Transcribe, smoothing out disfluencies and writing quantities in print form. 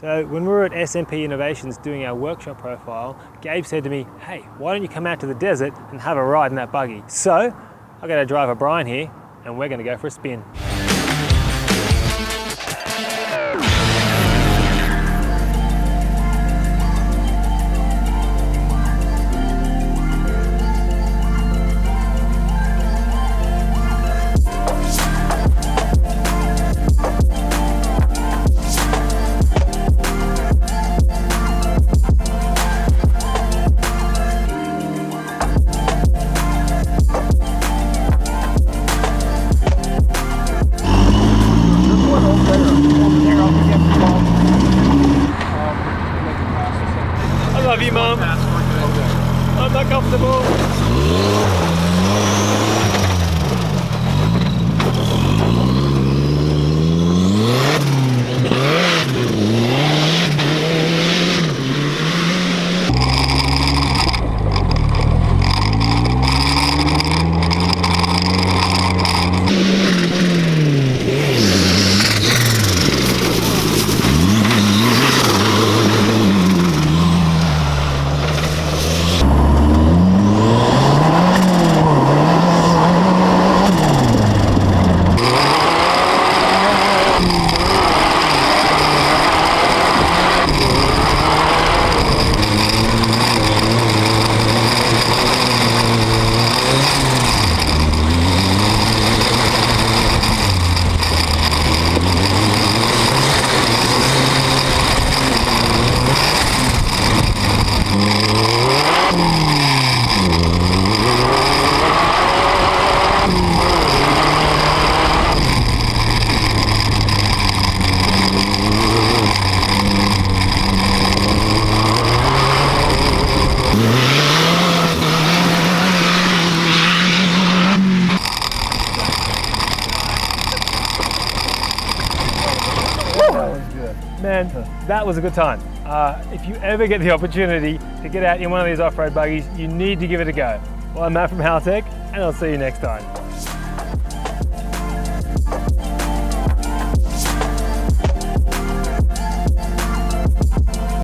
So when we were at SNP Innovations doing our workshop profile, Gabe said to me, hey, why don't you come out to the desert and have a ride in that buggy? So I got our driver Brian here and we're going to go for a spin. I love you, Mum. I'm not comfortable. Man, that was a good time. If you ever get the opportunity to get out in one of these off-road buggies, you need to give it a go. Well, I'm Matt from Haltech, and I'll see you next time.